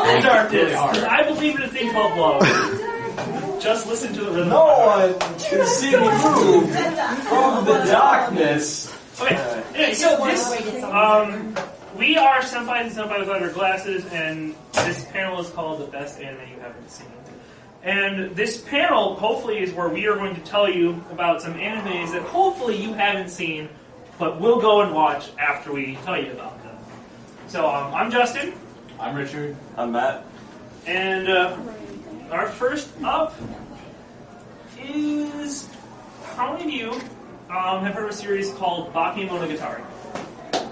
the darkness. Really hard. I believe in a thing called love. Just listen to the rhythm. No one can see me move from the darkness. Okay, anyway, so this, we are senpais and senpai without our glasses, and this panel is called The Best Anime You Haven't Seen. And this panel, hopefully, is where we are going to tell you about some animes that hopefully you haven't seen, but we'll go and watch after we tell you about them. So, I'm Justin. I'm Richard. I'm Matt. And our first up is, how many of you have heard of a series called Bakemonogatari?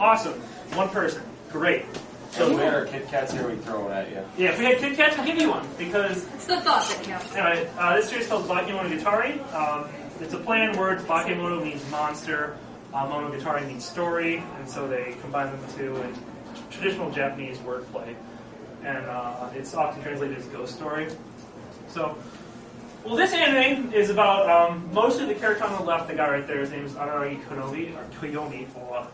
Awesome. One person. Great. So if we had our Kit Kats here, we'd throw one at you. Yeah, if we had Kit Kats, we'd give you one, because... It's the thought that counts. Anyway, this series is called Bakemonogatari. It's a play on words. Bakemono means monster. Monogatari means story, and so they combine them two in traditional Japanese wordplay. And it's often translated as ghost story. So, well, this anime is about, mostly the character on the left, the guy right there, his name is Araragi Konomi, or Toyomi, or...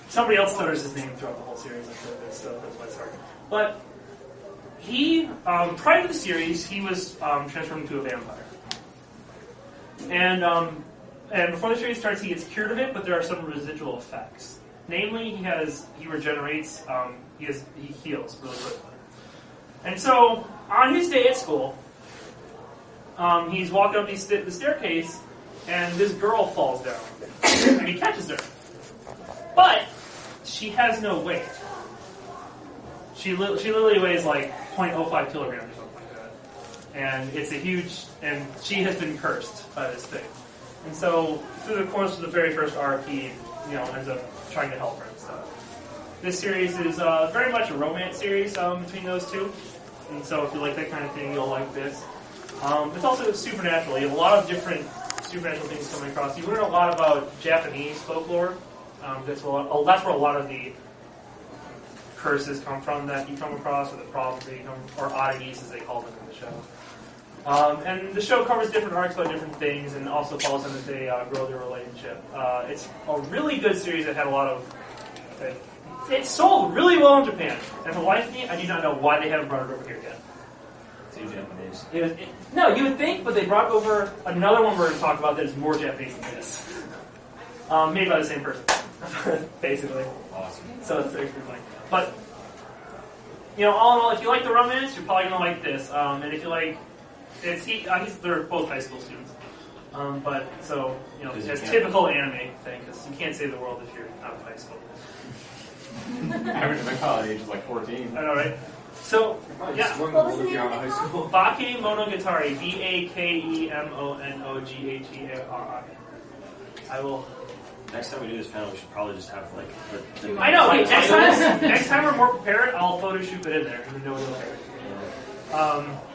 Somebody else stutters his name throughout the whole series, so that's why it's hard. But he, prior to the series, he was transformed into a vampire. And before the series starts, he gets cured of it, but there are some residual effects. Namely, he regenerates, he heals really quickly. And so, on his day at school, he's walking up the staircase, and this girl falls down, and he catches her. But she has no weight. She literally weighs like 0.05 kilograms or something like that. And it's a huge, and she has been cursed by this thing. And so through the course of the very first arc, he ends up trying to help her and stuff. This series is very much a romance series between those two. And so if you like that kind of thing, you'll like this. It's also supernatural. You have a lot of different supernatural things coming across. You learn a lot about Japanese folklore. That's where a lot of the curses come from that you come across, or the problems that you come, or oddities as they call them in the show. And the show covers different arcs about different things, and also follows them as they grow their relationship. It's a really good series that had a lot of. It sold really well in Japan, and for the life of me, I do not know why they haven't brought it over here yet. Too Japanese. No, you would think, but they brought over another one we're going to talk about that is more Japanese than this. Made by the same person. Basically. Awesome. So it's pretty funny. But, all in all, if you like the romance, you're probably going to like this. And if you like, they're both high school students. It's typical anime thing, because you can't save the world if you're out of high school. Average mentality age is like 14. I know, right? So, yeah. Bakemonogatari. Bakemonogatari. I will... Next time we do this panel, we should probably just have like the I know. Wait, next time we're more prepared, I'll photoshoot it in there because we know we'll care.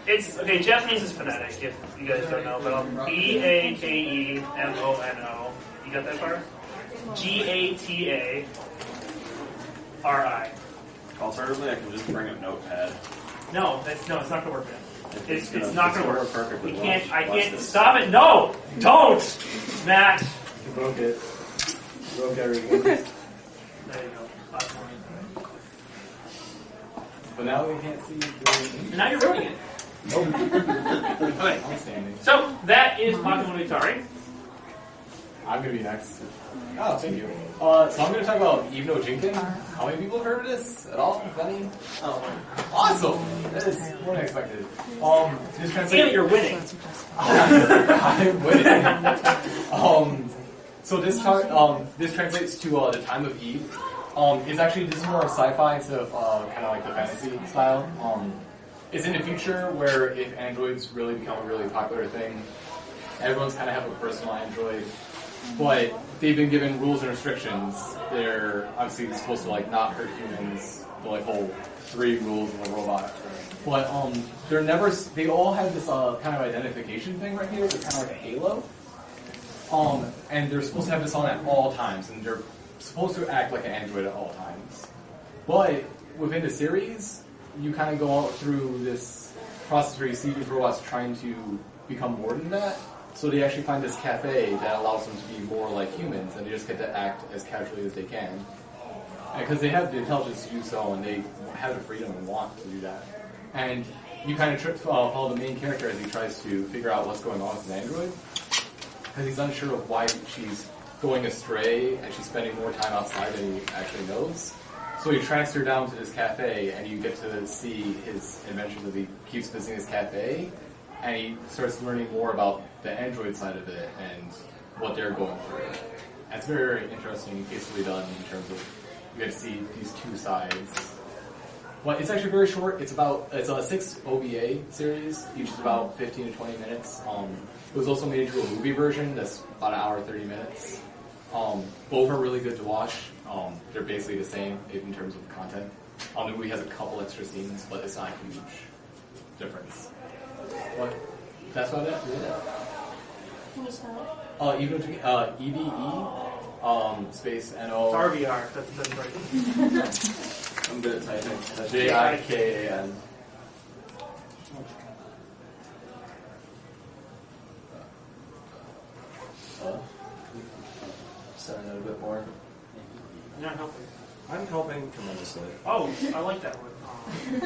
It's okay. Japanese is phonetic, if you guys don't know, but Bakemono. You got that part? Gatari. Alternatively, I can just bring a notepad. No, it's not gonna work. Man. It's not gonna work. Perfectly. We can't. I can't stop it. No, don't, Matt. You broke it. Broke everything. There you go. But now we can't see. And now you're ruining it. Nope. Okay. I'm standing. So that is Bakemonogatari. I'm gonna be next. Oh, thank you. So I'm gonna talk about Eve no Jinken. How many people have heard of this at all? Any? Oh, awesome! That is more than expected. This translates. You're winning. I'm winning. So this translates to the time of Eve. This is more sci-fi instead of kind of like the fantasy style. It's in the future where if androids really become a really popular thing, everyone's kind of have a personal android, but they've been given rules and restrictions. They're obviously supposed to like not hurt humans, the like whole 3 rules of a robot. But they're never. They all have this kind of identification thing right here. It's kind of like a halo. And they're supposed to have this on at all times, and they're supposed to act like an android at all times. But within the series, you kind of go through this process where you see these robots trying to become more than that. So they actually find this cafe that allows them to be more like humans, and they just get to act as casually as they can. because they have the intelligence to do so, and they have the freedom and want to do that. And you kind of follow the main character as he tries to figure out what's going on with an android, because he's unsure of why she's going astray and she's spending more time outside than he actually knows. So he tracks her down to this cafe, and you get to see his adventures as he keeps visiting his cafe, and he starts learning more about the android side of it and what they're going through. And it's very, very interesting, hastily done in terms of you get to see these two sides. Well, it's actually very short. It's a 6 OVA series. Each is about 15 to 20 minutes. It was also made into a movie version that's about an hour 30 minutes. Both are really good to watch. They're basically the same in terms of content. The movie has a couple extra scenes, but it's not a huge difference. What? That's about it? Yeah. Can you spell it? EVE, space NO. It's RVR. That's right. I'm good at typing. That's JIKAN. Starting out a bit more. You're not helping. I'm helping tremendously. Oh, I like that one.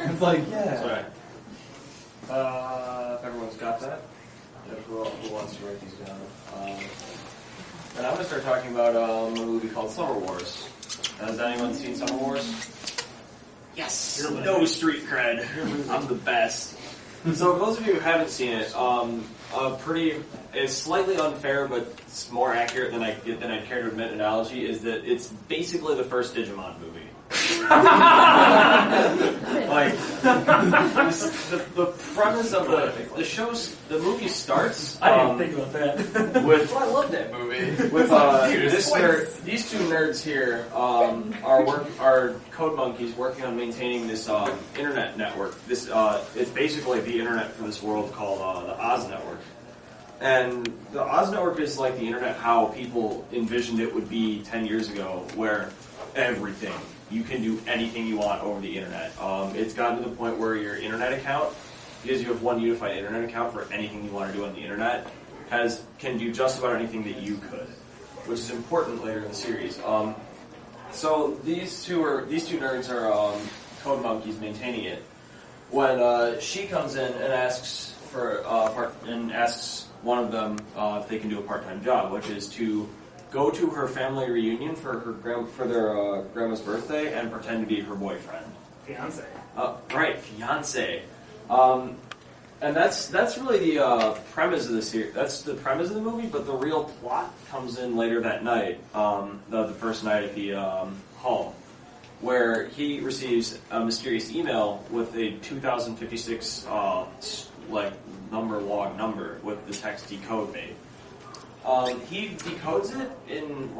It's like, yeah. Sorry. If everyone's got that, who wants to write these down? And I'm going to start talking about a movie called Summer Wars. Has anyone seen Summer Wars? Yes! No street cred. I'm the best. So for those of you who haven't seen it, it's slightly unfair, but it's more accurate than I'd care to admit analogy, is that it's basically the first Digimon movie. Like, the premise of the movie starts. I didn't think about that. With I love that movie. with these two nerds here are code monkeys working on maintaining this internet network. This it's basically the internet for this world called the Oz network. And the Oz network is like the internet how people envisioned it would be 10 years ago, where everything, you can do anything you want over the internet. It's gotten to the point where your internet account, because you have one unified internet account for anything you want to do on the internet, can do just about anything that you could, which is important later in the series. So these two nerds are code monkeys maintaining it. When she comes in and asks one of them if they can do a part-time job, which is to go to her family reunion for their grandma's birthday and pretend to be her boyfriend. Fiance. Right, fiance. And that's really the premise of the series. That's the premise of the movie, but the real plot comes in later that night, the first night at the home, where he receives a mysterious email with a 2056 log number with the text decode made. He decodes it in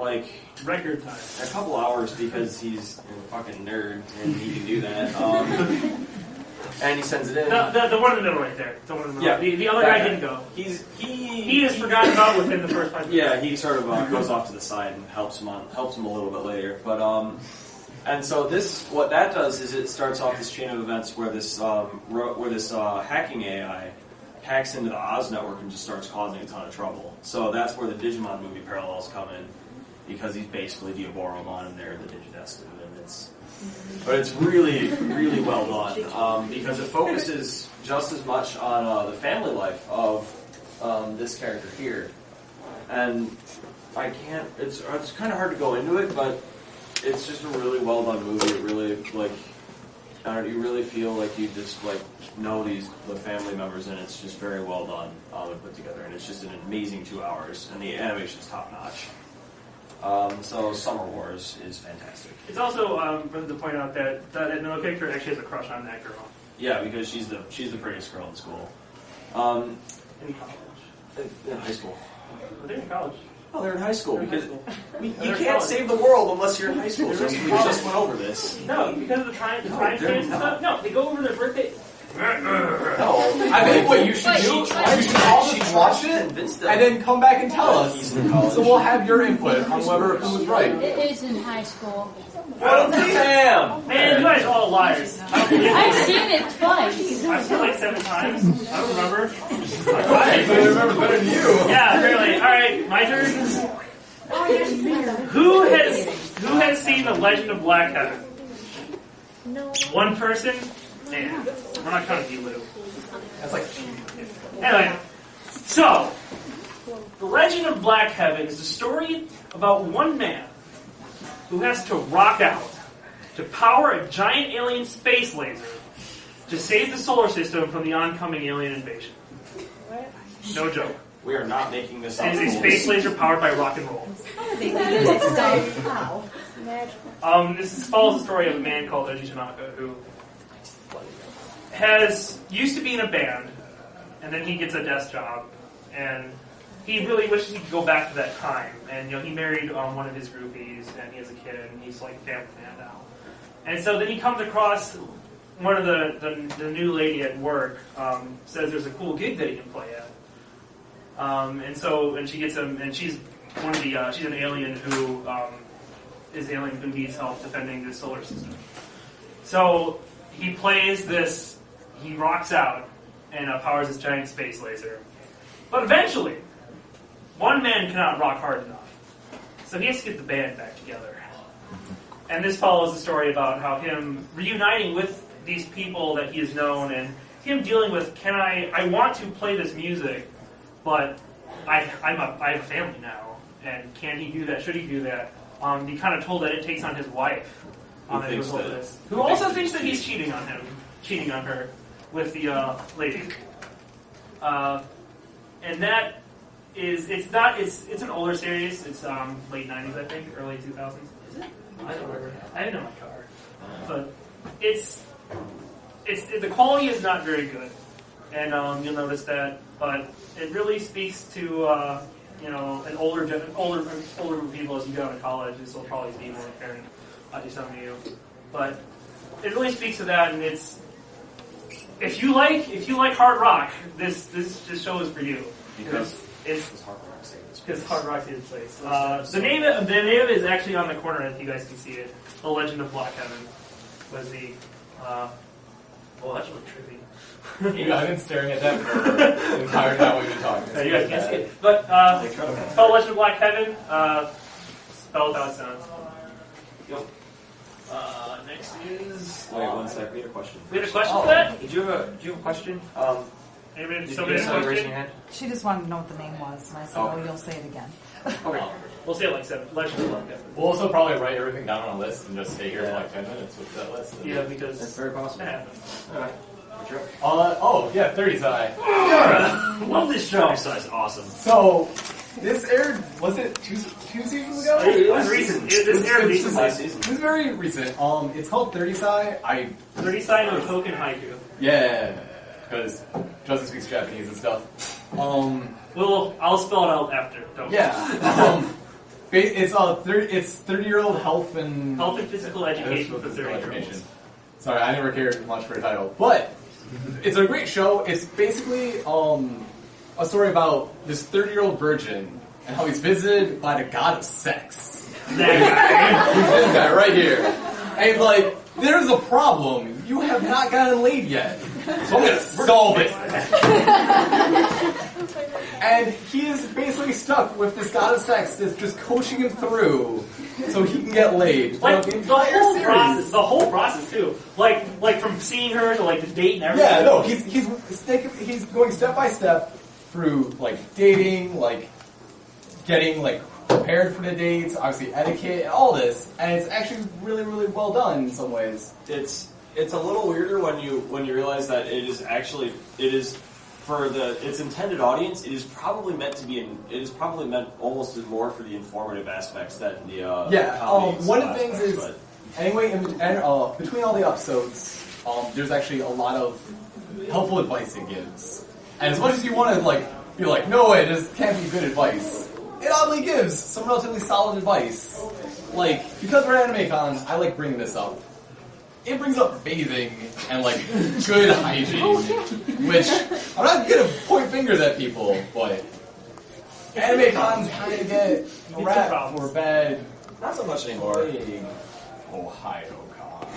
record time, a couple hours because he's a fucking nerd and he can do that. And he sends it in. The one in the middle right there. The one in the middle. Yeah. The other guy didn't go. He is forgotten about within the first 5 minutes. Yeah, he sort of goes off to the side and helps him a little bit later. But and so what that does is it starts off this chain of events where this hacking AI hacks into the Oz network and just starts causing a ton of trouble. So that's where the Digimon movie parallels come in, because he's basically Diaboromon and they're the Digidesk, and but it's really, really well done, because it focuses just as much on the family life of this character here. And it's kind of hard to go into it, but it's just a really well done movie. It really, you really feel like you just know the family members, and it's just very well done and put together, and it's just an amazing 2 hours, and the animation's top notch. So Summer Wars is fantastic. It's also important to point out that no character actually has a crush on that girl. Yeah, because she's the prettiest girl in school. In college. In high school. They're in college. Oh, they're in high school, They're in because high school. you They're in can't college. save the world unless you're in high school. They're in We college. just went over this. No, because of the time they're stamps and not. stuff. No, they go over their birthday. No. I think what you should do, you should all just watch it, Convinced them. and then come back and tell us. He's in college. So we'll have your input on who was right. It is in high school. Damn! Man, you guys are all liars. I don't believe you. I've seen it twice. I've seen it 7 times. I don't remember. I remember better than you. Yeah, apparently. All right, my turn. Who has Who has seen The Legend of Black Heaven? No. One person? Man, we're not counting you, Lou. That's like Anyway, so, The Legend of Black Heaven is a story about one man who has to rock out to power a giant alien space laser to save the solar system from the oncoming alien invasion. No joke. We are not making this up. It is a space laser powered by rock and roll. Wow. This follows the story of a man called Oji Tanaka who used to be in a band, and then he gets a desk job, and he really wishes he could go back to that time. And he married one of his groupies, and he has a kid, and he's like a family man now. And so then he comes across one of the new lady at work says there's a cool gig that he can play at. And she gets him, and she's one of the she's an alien who needs help defending the solar system. So he plays this, he rocks out and powers this giant space laser. But eventually, one man cannot rock hard enough, so he has to get the band back together. And this follows the story about how him reuniting with these people that he has known, and him dealing with, I want to play this music, but I have a family now, and can he do that? Should he do that? He kind of told that it takes on his wife, who also thinks that he's cheating on her with the lady. And that is, it's an older series. It's late 90s, I think, early 2000s. Is it? I don't remember. I didn't know my car, but the quality is not very good, and you'll notice that. But it really speaks to an older group of people as you go to college. This will probably be more apparent to some of you, but it really speaks to that. And it's if you like hard rock, this show is for you because hard rock is its place. The name of it is actually on the corner if you guys can see it. The Legend of Black Heaven was the. Well, that's really trippy. I've been staring at that for the entire time we've been talking. You guys can't see it. But it's called Legend of Black Heaven. Spelled how it sounds. Yep. Next is... Wait, one sec. We had a question. We had a question for that? Do you have a question? Anybody, Did somebody you have a raise question? your hand? She just wanted to know what the name was, and I said, Okay. oh, you'll say it again. Okay. We'll say it like 7. Legend of Black Heaven. We'll also probably write everything down on a list and just stay here for like 10 minutes with that list. Yeah, because That's very possible. that happens. Alright. 30 side. Love this show. Size awesome. So, this aired, was it two seasons ago? It was recent. This aired recently. Last season. It was very recent. It's called 30 side. 30 side of Token Haiku. Yeah, because Justin speaks Japanese and stuff. I'll spell it out after. Don't. Yeah. It's 30-year-old health and physical education for 30-year-olds. Sorry, I never cared much for a title, but it's a great show. It's basically a story about this 30-year-old virgin and how he's visited by the god of sex. That Who's this guy right here? And he's like, there's a problem. You have not gotten laid yet. So I'm going to solve it. And he is basically stuck with this god of sex that's just coaching him through so he can get laid. Like The the entire whole series. process, too. Like from seeing her to like the date and everything. Yeah, no, he's going step by step through like dating, like getting like prepared for the dates, obviously etiquette, and all this, and it's actually really, really well done in some ways. It's a little weirder when you realize that it is for its intended audience. It is probably meant almost more for the informative aspects than the comedy one of the things aspects, is but anyway, between all the episodes, there's actually a lot of helpful advice it gives, and as much as you want to like be like, no way, this can't be good advice. It oddly gives some relatively solid advice. Like, because we're at Almacon, I like bringing this up. It brings up bathing and, like, good hygiene, which, I'm not gonna point fingers at people, but Almacons kind of get a rap for bad not so much anymore. playing Ohio Con.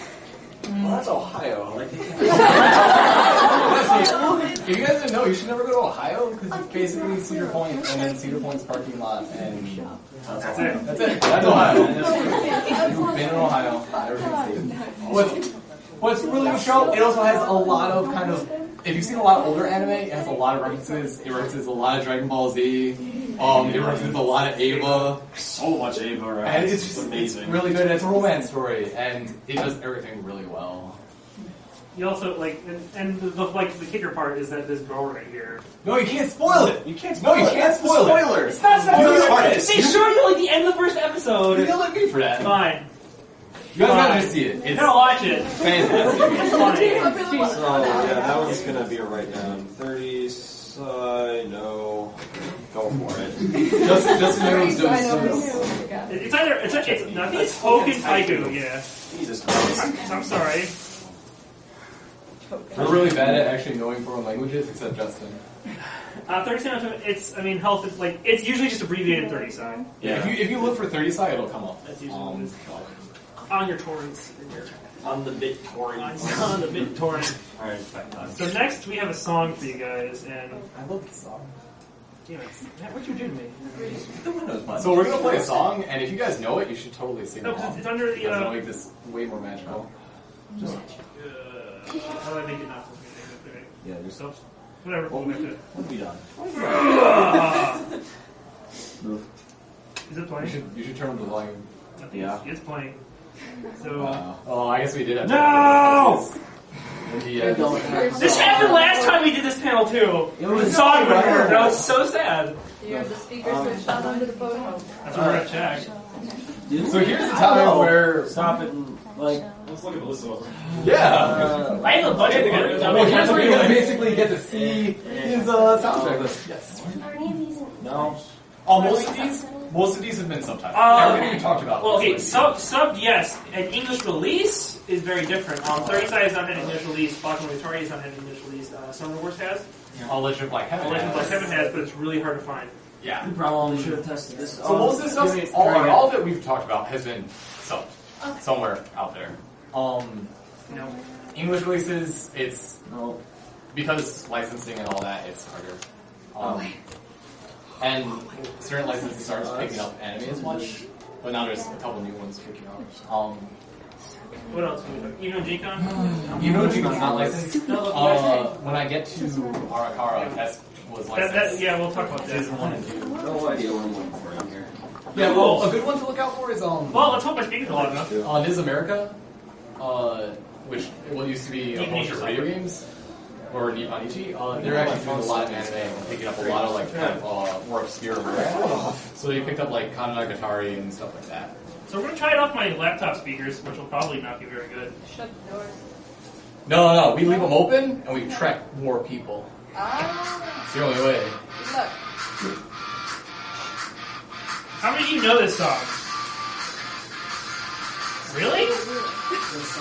Well, that's Ohio. Like, If you guys didn't know, you should never go to Ohio because it's basically Cedar Point and then Cedar Point's parking lot and That's it. that's it. That's Ohio. You've been in Ohio. Everything's What's really good show? It also has a lot of kind of. If you've seen a lot of older anime, it has a lot of references. It references a lot of Dragon Ball Z. It references a lot of Ava. So much Ava, right? And it's just amazing. It's really good. It's a romance story, and it does everything really well. You also and the kicker part is that this girl right here. No, you can't spoil it. You can't No, you can't spoil it. Spoilers. That's not You spoiler. are- They showed you like the end of the first episode. You let me for that. Fine. You guys gotta just see it. I'm It's gonna watch it. fantastic. It's funny. So yeah, that one's gonna be a write down. 30. No, go for it. Just knows I those. know. It's either I think it's Hoken Taiku. Yeah. Jesus Christ. I'm sorry. We're really bad at actually knowing foreign languages, except Justin. 37. Health is it's usually just abbreviated 30 side. Yeah. If you look for 30 side, it'll come up. That's usually what it is. On your torrents. On the BitTorrent. On the BitTorrent. Alright. So next we have a song for you guys, and I love this song. damn it, Matt, what'd you do to me? The Windows button. So we're gonna play a song, and if you guys know it, you should totally sing No, along. because it's under the. Because it'll make this way more magical. How do I make it not so good? Yeah, there's stuff. Whatever. What We'll we make it. What have we done? Is it You playing? should turn up the volume. I think Yeah. it's playing. So. Oh, I guess we did have to. No! Yeah. This happened last time we did this panel too. It was song record. That was so sad. You have the speakers switched on under the podium. That's what we're gonna check. So here's the time where. Stop it and Let's look at the list of Yeah. I have a budget to get Well, here's where you basically get to see his soundtrack list. Yes. Are any of these in no. Oh, most of these have been subtitled. Everything we talked about. Well, okay, was subbed, yes. An English release is very different. 30 Side is not an English release. Black and Atari is not an English release. Summer Wars has. Legend of Black Heaven. Legend of Black Heaven has, but it's really hard to find. Yeah. You probably should have tested this. So most of the stuff, all that we've talked about has been subbed somewhere out there. No. English releases, it's No. because licensing and all that, it's harder. And certain licenses aren't picking up anime as much, but now there's a couple new ones picking up. What else? Even G-Con? You know, Gma's not licensed. When I get to Arakara, that was licensed. Yeah, we'll talk about that. Season 1 and 2. No idea what I'm looking for in here. Yeah, well, a good one to look out for is Well, let's hope my speakers are loud enough. This is America, which what used to be a bunch of video games, or Nipponichi. They're actually doing a lot of anime and picking up a lot of kind of more obscure work. So they picked up Kananagatari and stuff like that. So we're gonna try it off my laptop speakers, which will probably not be very good. Shut the doors. No, we leave them open and we track more people. Ah, It's the only way. good luck. How many of you know this song? Really?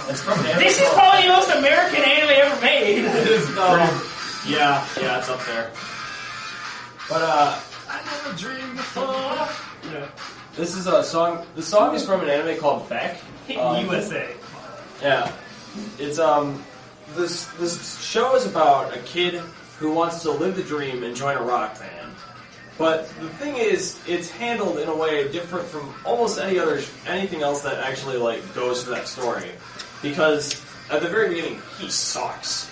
It's from This is probably the most American anime ever made. Yeah, it's up there. But I never dreamed before. Yeah. this is a song. The song is from an anime called Beck. USA. Yeah, it's this show is about a kid who wants to live the dream and join a rock band. But the thing is, it's handled in a way different from almost anything else that actually goes for that story. Because at the very beginning, he sucks.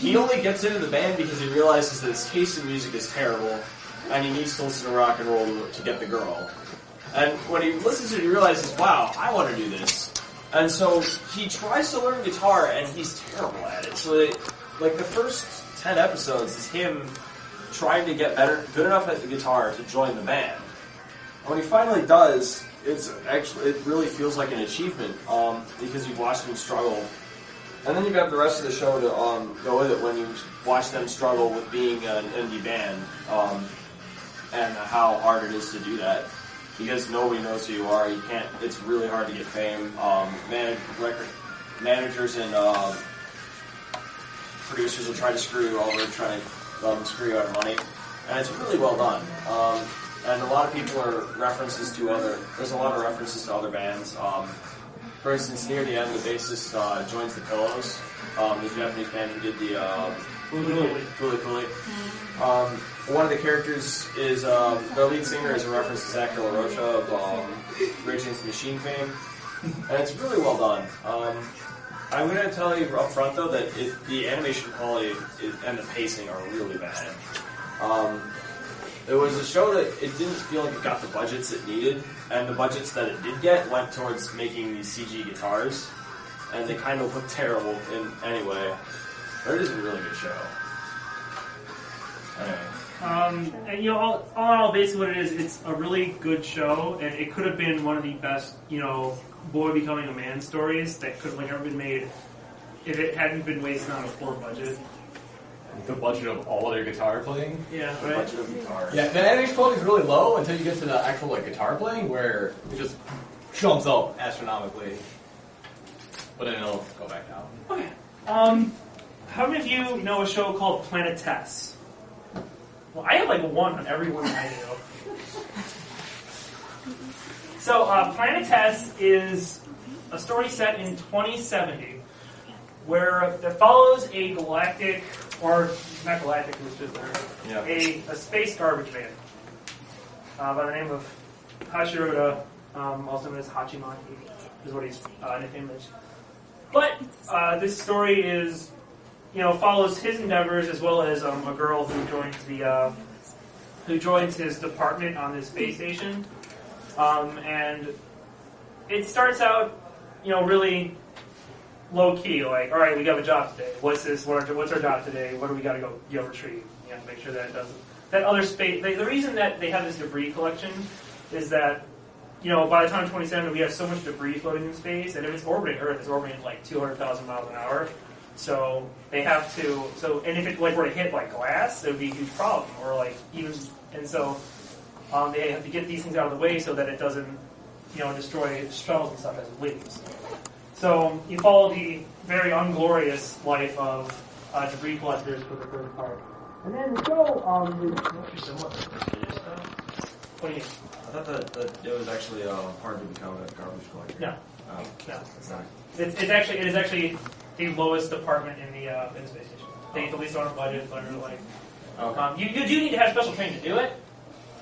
He only gets into the band because he realizes that his taste in music is terrible, and he needs to listen to rock and roll to get the girl. And when he listens to it, he realizes, wow, I want to do this. And so he tries to learn guitar, and he's terrible at it. So the first 10 episodes is him trying to get good enough at the guitar to join the band. And when he finally does, it really feels like an achievement, because you've watched him struggle. And then you have the rest of the show to go with it when you watch them struggle with being an indie band, and how hard it is to do that. Because nobody knows who you are, it's really hard to get fame. Managers and producers will try to screw you over, try to screw you out of money. And it's really well done. And a lot of people are there's a lot of references to other bands. For instance, near the end, the bassist joins the Pillows, the Japanese band who did the Fully. One of the characters is their lead singer is a reference to Zach De La Rocha of Rage Against the Machine fame, and it's really well done. I'm going to tell you up front though that the animation quality and the pacing are really bad. It was a show that it didn't feel like it got the budgets it needed, and the budgets that it did get went towards making these CG guitars, and they kind of look terrible anyway. But it is a really good show. Anyway. And all in all, basically what it is, it's a really good show, and it could have been one of the best, boy becoming a man stories that could have ever been made if it hadn't been wasted on a poor budget. The budget of all their guitar playing. Yeah, The right. budget of guitars. Yeah, the animation quality is really low until you get to the actual guitar playing, where it just jumps up astronomically. But then it'll go back down. Okay. How many of you know a show called Planet Tess? Well, I have one on every one I know. So, Planet Tess is a story set in 2070 where it follows a galactic, or not galactic, it was just a space garbage man by the name of Hashiroda, also known as Hachimaki, is what he's nicknamed as. But this story is, follows his endeavors as well as a girl who joins his department on this space station, and it starts out, really low key. Like, all right, we got a job today. What's this? What's our job today? What do we got to go retrieve? You have to make sure that it doesn't. That other space. The reason that they have this debris collection is that, by the time 2070, we have so much debris floating in space, and if it's orbiting Earth, it's orbiting at 200,000 miles an hour. So they have to. And if it were to hit glass, it would be a huge problem. Or even. And so they have to get these things out of the way so that it doesn't, destroy shuttles and stuff as it leaves. So you follow the very unglorious life of debris collectors for the first part. And then the show, what do you mean? I thought that it was actually hard to become a garbage collector. No. Oh. No, it's not. It is actually the lowest department in the space station. They get the least amount of budget, but Okay. you do need to have special training to do it.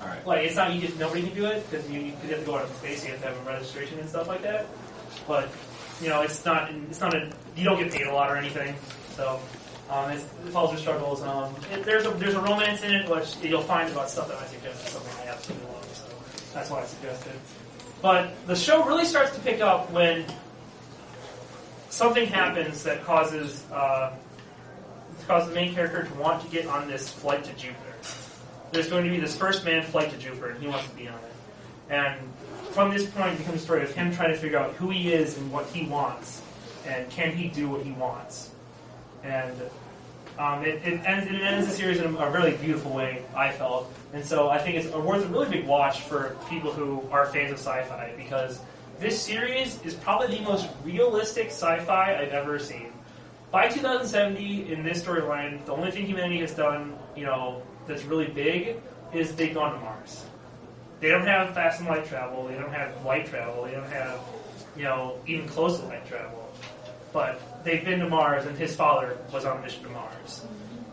All right. It's not nobody can do it because you have to go out into space. You have to have a registration and stuff like that. But it's not you don't get paid a lot or anything. So it follows your struggles. There's a romance in it, which you'll find about stuff that I suggest is something I absolutely love. So that's why I suggested. But the show really starts to pick up when something happens that causes the main character to want to get on this flight to Jupiter. There's going to be this first manned flight to Jupiter, and he wants to be on it. And from this point, it becomes a story of him trying to figure out who he is and what he wants, and can he do what he wants. And it ends the series in a really beautiful way, I felt. And so I think it's worth a really big watch for people who are fans of sci-fi, because this series is probably the most realistic sci-fi I've ever seen. By 2070, in this storyline, the only thing humanity has done, that's really big, is they've gone to Mars. They don't have fast and light travel. They don't have light travel. They don't have, even close to light travel. But they've been to Mars, and his father was on a mission to Mars.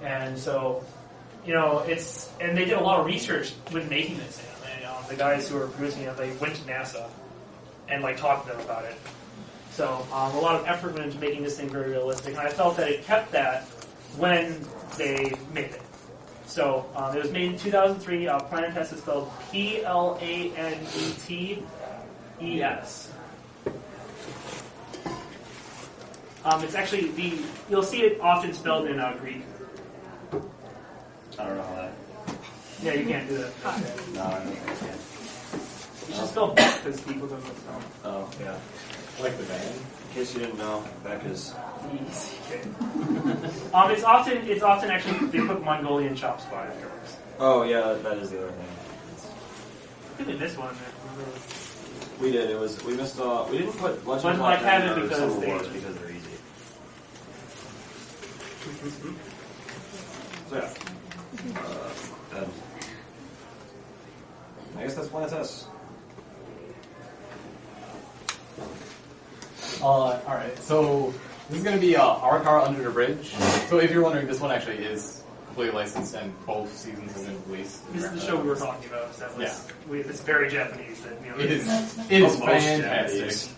And so, and they did a lot of research when making this anime. The guys who were producing it, they went to NASA and talked to them about it. So a lot of effort went into making this thing very realistic, and I felt that it kept that when they made it. So it was made in 2003. Planet Tess is spelled Planetes. It's actually you'll see it often spelled in Greek. I don't know how that. Yeah, you can't do that. No, I don't think I can. You should spell Beck because people don't know spell. Oh, yeah. Like the band. In case you didn't know, Beck is. Okay. It's often actually they put Mongolian chops by afterwards. Oh, yeah, that is the other thing. I think we missed one. We did. We missed. We didn't put Legend Legend of Black Cabin Cabin or because Summer they- Wars because they're easy. So yeah. Then I guess that's Planet Tess. Alright, so This is going to be Arakara Under the Bridge. So if you're wondering, this one actually is completely licensed and both seasons have been released. This is the show we were talking about. That was, it's very Japanese. That, It is fantastic. Japanese.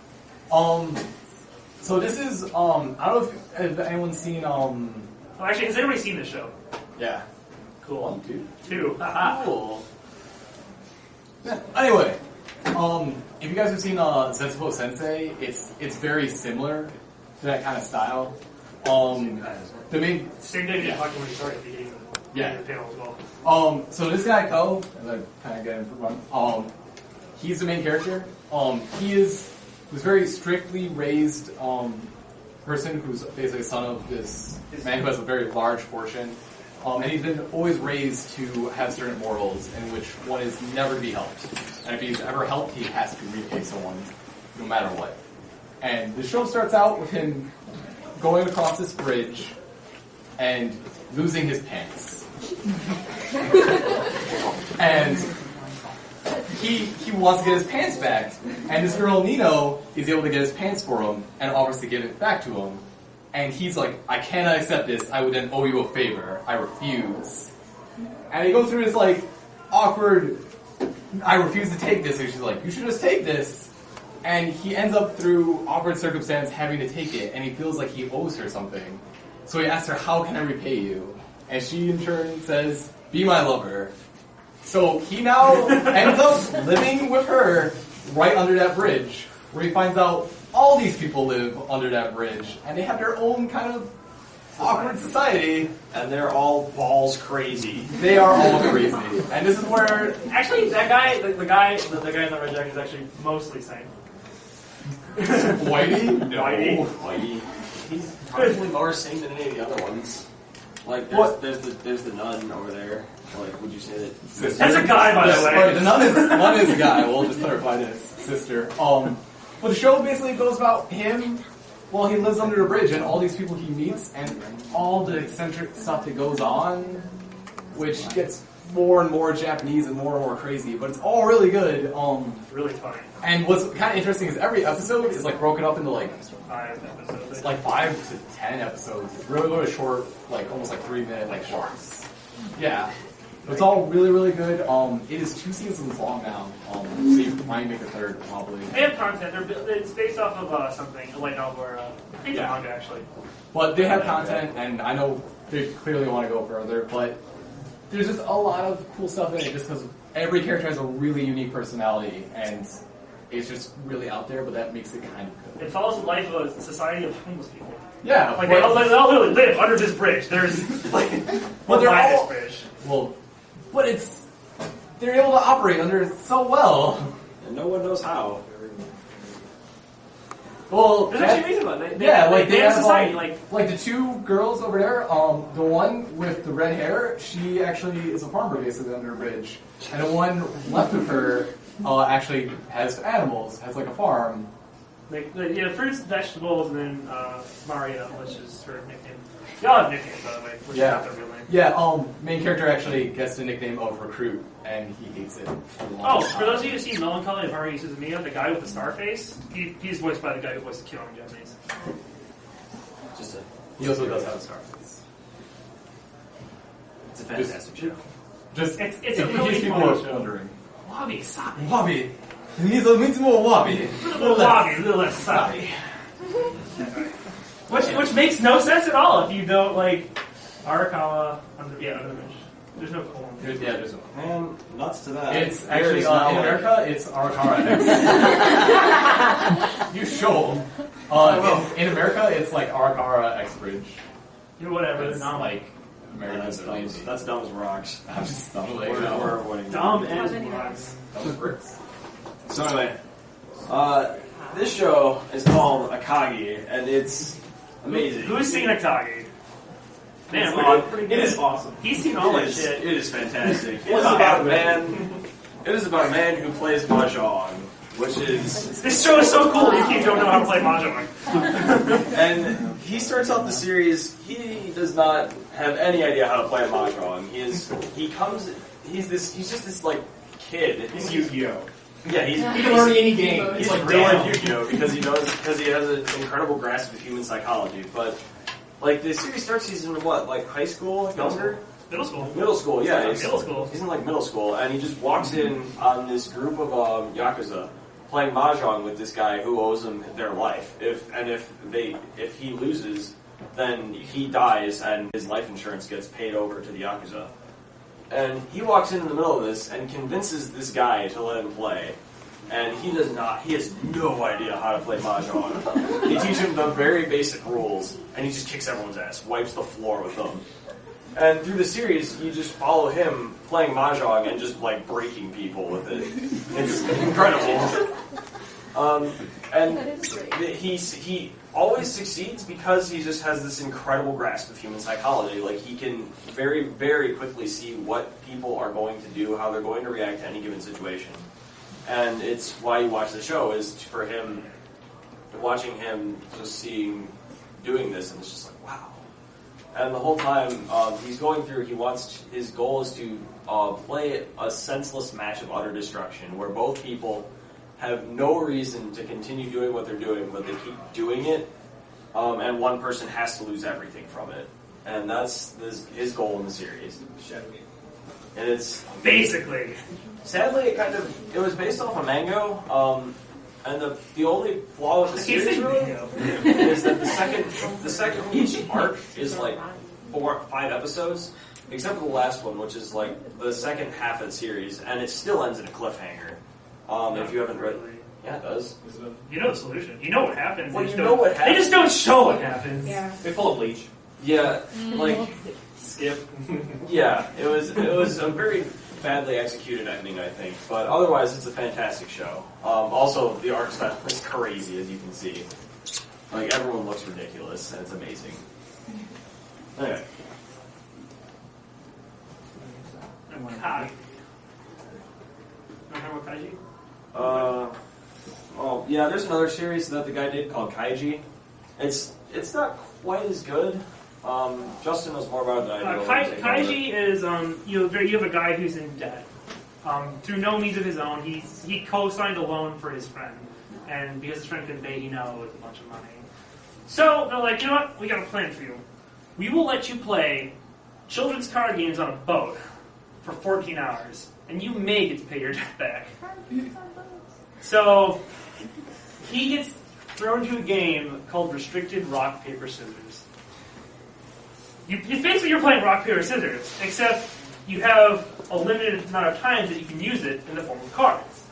So this is, I don't know if anyone's seen, Oh, actually, has anybody seen this show? yeah. Cool. 1, 2. 2. Haha. Cool. Yeah, anyway, if you guys have seen Zetsubo Sensei, it's very similar to that kind of style. The main Same day we talked when we started at the beginning of the panel as well. so this guy Ko, as I kind of get in front, he's the main character. He was very strictly raised person who's basically a son of this man who has a very large fortune. And he's been always raised to have certain morals in which one is never to be helped. And if he's ever helped, he has to repay someone no matter what. And the show starts out with him going across this bridge and losing his pants. And he wants to get his pants back. And this girl, Nino, is able to get his pants for him and offers to give it back to him. And he's like, I cannot accept this. I would then owe you a favor. I refuse. And he goes through this like awkward, I refuse to take this. And she's like, you should just take this. And he ends up through awkward circumstance having to take it. And he feels like he owes her something. So he asks her, how can I repay you? And she in turn says, be my lover. So he now ends up living with her right under that bridge, where he finds out all these people live under that bridge, and they have their own kind of awkward society. And they're all balls crazy. They are all crazy. And this is where... Actually, that guy, the guy in the red jacket is actually mostly sane. Whitey? No. Whitey. He's probably more sane than any of the other ones. Like, there's the nun over there. Like, would you say that? That's a guy, by the way. Sorry, the nun is a guy. We'll just clarify this. Sister. But the show basically goes about him while he lives under the bridge and all these people he meets and all the eccentric stuff that goes on, which gets more and more Japanese and more crazy, but it's all really good. Really funny. And what's kind of interesting is every episode is like broken up into like 5 episodes. it's like 5 to 10 episodes. It's really short, like almost like 3-minute like shorts. Yeah. It's all really good. It is 2 seasons long now. So you might make a 3rd probably. They have content. It's based off of something, a light novel or I think it's a manga actually. But they have content, and I know they clearly want to go further, but there's just a lot of cool stuff in it just because every character has a really unique personality, and it's just really out there, but that makes it kind of good. It follows the life of a society of homeless people. Yeah. Like they all literally live under this bridge. There's like But they're by all- this bridge. Well, but they're able to operate under it so well. And no one knows how. Well, There's actually a reason about it. they They have have society. like the 2 girls over there. The one with the red hair, she actually is a farmer basically under a bridge, and the one left of her actually has animals, has like a farm. Like fruits, vegetables, and then Mario, which is her nickname. Y'all have nicknames, by the way, which is not their real name. Yeah, main character actually gets the nickname of Recruit, and he hates it. Oh, for those of you who see Melancholy of Haruhi Suzumiya, the guy with the star face, he's voiced by the guy who voiced the Kyo in Japanese. He also does have a star face. It's a fantastic show. Just It's in a really case people fun are show. wondering. Wabi sabi. Wabi! It's more wabi. A little wabi, a little less sabi. Which makes no sense at all if you don't like Arakawa under the bridge. There's no colon. There's no. Man, nuts to that. It's actually, in America, it's Arakara X. You show them. In America, it's like Arakara X Bridge. Whatever. It's Not not like That's American. dumb. That's dumb as rocks. I'm just dumb. We're avoiding dumb that. and rocks. Dumb bricks. So anyway, this show is called Akagi, and it's amazing. Who's seen Akagi? Man, It's we're on- doing pretty it good. is awesome. He's seen all that It is- shit. It is fantastic. It Well, is not about half a of it. man. It is about a man who plays mahjong, which is, This show is so cool. You don't know how to play mahjong. and he starts out the series. He does not have any idea how to play mahjong. He's just this like kid. It's Yu-Gi-Oh. Yeah, he's He can learn any game. He's It's like real damn. like Yu-Gi-Oh because he has an incredible grasp of human psychology. But like the series starts, he's in what, like high school, younger, Middle school. middle school. Yeah, He's in middle school. He's in like middle school, and he just walks in on this group of yakuza playing mahjong with this guy who owes him their life. If he loses, then he dies, and his life insurance gets paid over to the yakuza. And he walks in the middle of this and convinces this guy to let him play. And he does not, he has no idea how to play mahjong. They teach him the very basic rules, and he just kicks everyone's ass, wipes the floor with them. And through the series, you just follow him playing mahjong and just like breaking people with it. It's incredible. And That is great. he always succeeds because he just has this incredible grasp of human psychology. Like he can very, very quickly see what people are going to do, how they're going to react to any given situation. And it's why you watch the show, is for him, watching him just doing this, and it's just like, wow. And the whole time he's going through, his goal is to play a senseless match of utter destruction, where both people have no reason to continue doing what they're doing, but they keep doing it, and one person has to lose everything from it. And that's his goal in the series. And it's Basically. sadly it was based off a manga, and the only flaw with the series really is that the second each arc is like 4 or 5 episodes, except for the last one, which is like the second half of the series, and it still ends in a cliffhanger. If you haven't read, yeah, it does. You know the solution. You know what happens. Well, They just you know don't- what happens. They just don't show what happens. Yeah. They pull a bleach. Yeah, like Skip. yeah, it was a very badly executed ending, I think, but otherwise it's a fantastic show. Also, the art style is crazy, as you can see. Like everyone looks ridiculous, and it's amazing. Anyway. Kai. Remember Kaiji? Well, yeah, there's another series that the guy did called Kaiji. It's not quite as good. Justin knows more about it than I do. Kaiji is you have a guy who's in debt. Through no means of his own, he co-signed a loan for his friend, and because his friend couldn't pay, he now owes a bunch of money. So they're like, you know what? We got a plan for you. We will let you play children's card games on a boat for 14 hours, and you may get to pay your debt back. So he gets thrown to a game called Restricted Rock, Paper, Scissors. Basically you're playing rock, paper, scissors, except you have a limited amount of times that you can use it in the form of cards.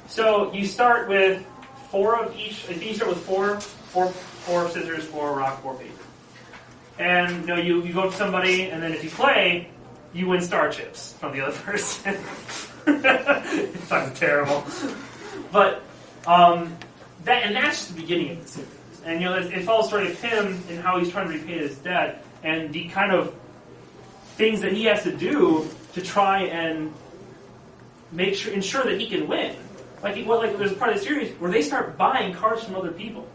So you start with 4 of each. I think you start with four scissors, 4 rock, 4 paper. And you go to somebody, and then if you play, you win star chips from the other person. It sounds terrible, but that's just the beginning of the series. And it follows the story of him and how he's trying to repay his debt, and the kind of things that he has to do to try and ensure that he can win. Like there's a part of the series where they start buying cards from other people,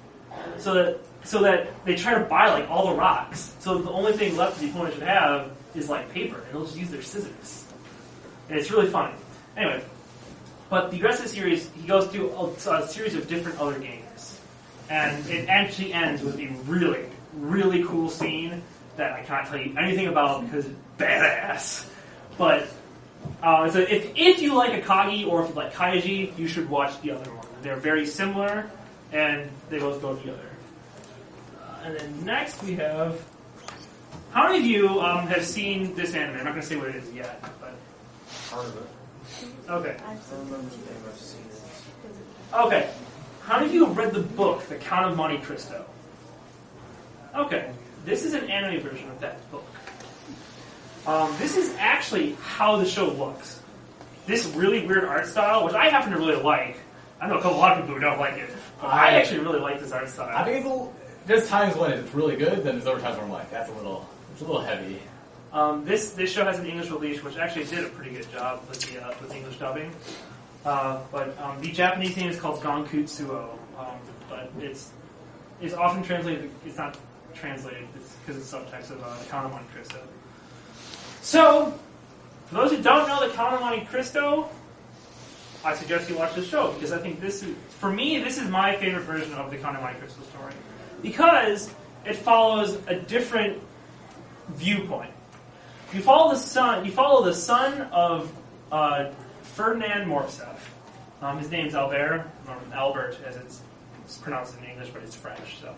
so that they try to buy like all the rocks. So the only thing left the opponent should have is like paper, and they'll just use their scissors. And it's really funny. Anyway, but the rest of the series, he goes through a series of different other games, and it actually ends with a really, really cool scene that I cannot tell you anything about because it's badass. But so if you like Akagi or if you like Kaiji, you should watch the other one. They're very similar, and they both go together. And then next we have. How many of you have seen this anime? I'm not going to say what it is yet, but Part of it. okay. I don't remember the name. I've seen it. Okay. How many of you have read the book, The Count of Monte Cristo? Okay. This is an anime version of that book. This is actually how the show looks. This really weird art style, which I happen to really like. I know a lot of people who don't like it, but I actually really like this art style. I think there's times when it's really good, then there's other times where I'm like, it's a little heavy. This show has an English release, which actually did a pretty good job with the English dubbing. But the Japanese name is called Gankutsuo, but it's often translated. It's not translated because it's subtext of The Count of Monte Cristo. So, for those who don't know The Count of Monte Cristo, I suggest you watch this show because I think this is, for me, this is my favorite version of the Count of Monte Cristo story because it follows a different viewpoint. You follow the son of Ferdinand Morcerf. His name's Albert, or Albert as it's pronounced in English, but it's French, so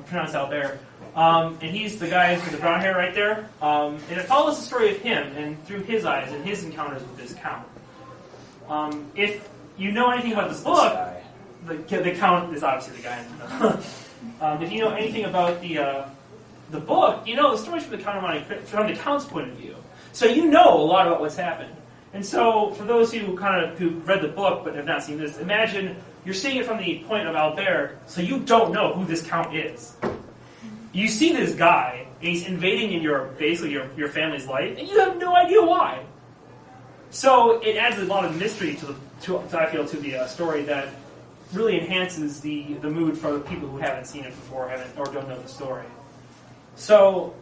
pronounced Albert. And he's the guy with the brown hair right there. And it follows the story of him and through his eyes and his encounters with this count. If you know anything about the book, the count is obviously the guy. If you know anything about the book, you know the story's from the count's point of view. So you know a lot about what's happened. And so, for those who read the book but have not seen this, imagine you're seeing it from the point of Albert, so you don't know who this count is. You see this guy, and he's invading in your family's life, and you have no idea why. So it adds a lot of mystery to the story that really enhances the mood for the people who haven't seen it before, or don't know the story. So,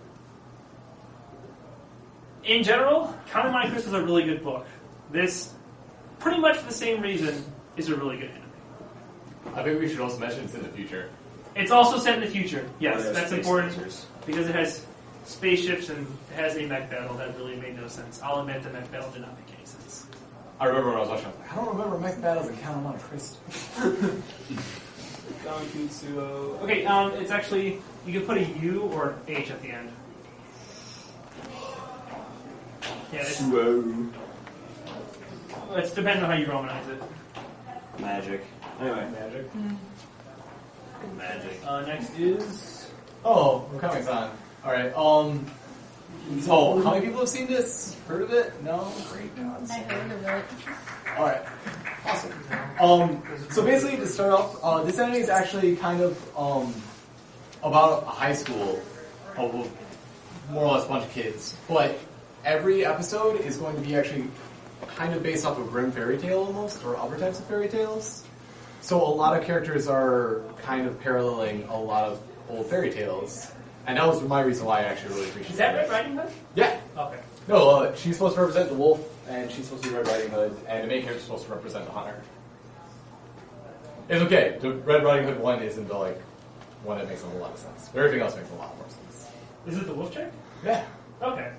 in general, Count of Monte Cristo is a really good book. This, pretty much for the same reason, is a really good anime. I think we should also mention it's in the future. It's also set in the future. Yes, that's space important lasers. because it has spaceships and it has a mech battle that really made no sense. I'll admit the mech battle did not make any sense. I remember when I was watching, I was like, I don't remember mech battles in Count of Monte Cristo. Okay, it's actually, you can put a U or an H at the end. Yeah, it's depending on how you romanize it. Magic. Anyway. Magic. Next is... Oh, we're coming on. Alright, so, how many people have seen this? Heard of it? No? Great gods. I heard of it. Alright. Awesome. So basically, to start off, this anime is actually kind of, about a high school, of more or less a bunch of kids. But every episode is going to be actually kind of based off of Grimm fairy tale almost, or other types of fairy tales. So a lot of characters are kind of paralleling a lot of old fairy tales. And that was my reason why I actually really appreciate it. Is that Red Riding Hood? Yeah. Okay. No, she's supposed to represent the wolf, and she's supposed to be Red Riding Hood, and the main character's supposed to represent the hunter. It's okay. The Red Riding Hood one isn't the one that makes a whole lot of sense. But everything else makes a lot more sense. Is it the wolf chick? Yeah. Okay.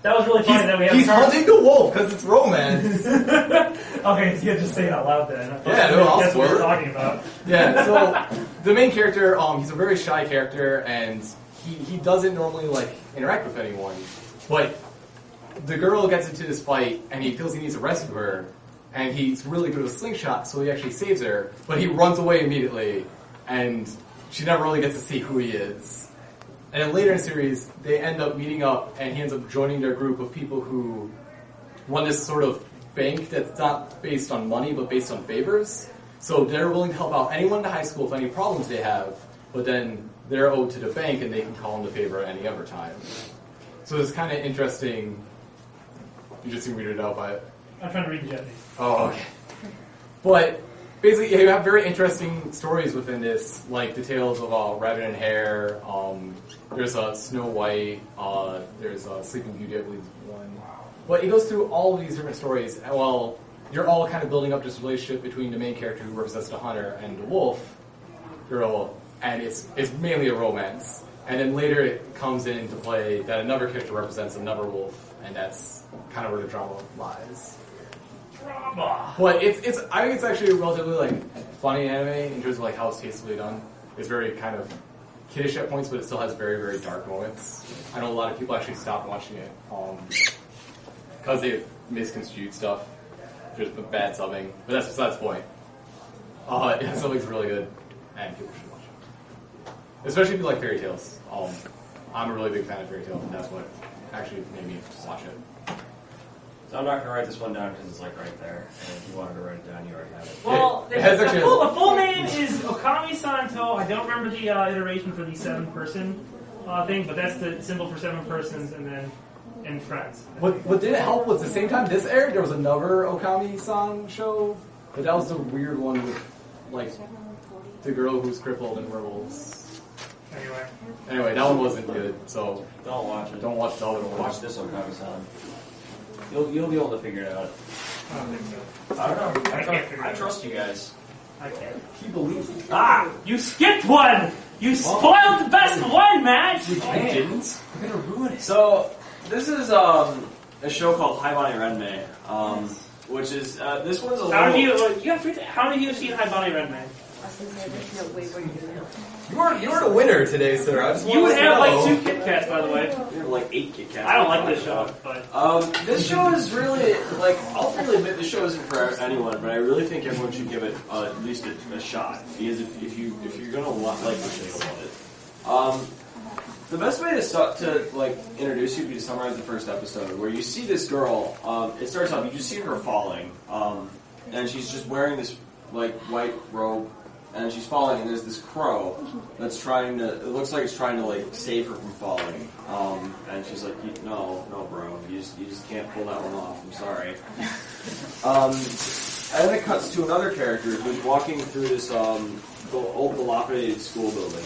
That was really funny that we have He's hunting the wolf because it's romance. Okay, so you just say it out loud then. I'll That's what we're spoil it. talking about. Yeah, so the main character, he's a very shy character, and he doesn't normally interact with anyone. But the girl gets into this fight, and he feels he needs to rescue her, and he's really good with a slingshot, so he actually saves her. But he runs away immediately, and she never really gets to see who he is. And then later in the series, they end up meeting up, and he ends up joining their group of people who run this sort of bank that's not based on money, but based on favors. So they're willing to help out anyone in the high school with any problems they have, but then they're owed to the bank, and they can call them the favor at any other time. So it's kind of interesting. You just seem weirded out by it. I'm trying to read the Japanese. Oh, okay. But basically, you have very interesting stories within this, like the tales of Rabbit and Hare. There's Snow White. There's Sleeping Beauty, I believe, is one. But it goes through all of these different stories. And while you're all kind of building up this relationship between the main character who represents the hunter and the wolf girl, and it's mainly a romance. And then later it comes into play that another character represents another wolf, and that's kind of where the drama lies. But I think it's actually a relatively funny anime in terms of how it's tastefully done. It's very kind of kiddish at points, but it still has very, very dark moments. I know a lot of people actually stopped watching it because they misconstrued stuff. There's bad subbing, but that's besides the point. Yeah, subbing's really good, and people should watch it. Especially if you like fairy tales. I'm a really big fan of fairy tales, and that's what actually made me watch it. So I'm not going to write this one down because it's right there. And if you wanted to write it down, you already have it. Well, It has actually- the full name is Okami Santo. I don't remember the iteration for the 7-person thing, but that's the symbol for 7 persons and friends. What didn't help was the same time this aired, there was another Okami-san show, but that was the weird one with, the girl who's crippled and werewolves. Anyway, that one wasn't good, so Don't watch it. don't watch the other one. Watch this one, Kami-san. You'll be able to figure it out. I don't think so. I don't know. I can't figure it I out. trust you guys. I can't. He believes it. Ah! You skipped one! You spoiled the best one, Matt! I didn't. You're gonna ruin it. So this is a show called Haibane Renmei, which is this one's a little. How have you seen Haibane Renmei? You were the winner today, sir. I just You would wanted to have like know. 2 Kit Kats, by the way. We have like 8 Kit Kats. I don't like this show, but This show is really like. I'll fully admit this show isn't for anyone, but I really think everyone should give it at least a shot because if you're gonna like the show, you'll love it. The best way to start to like introduce you would be to summarize the first episode, where you see this girl. It starts off, you just see her falling, and she's just wearing this like white robe, and she's falling, and there's this crow that's trying to. It looks like it's trying to like save her from falling, and she's like, "No, bro, you just can't pull that one off. I'm sorry." And then it cuts to another character who's walking through this old dilapidated school building.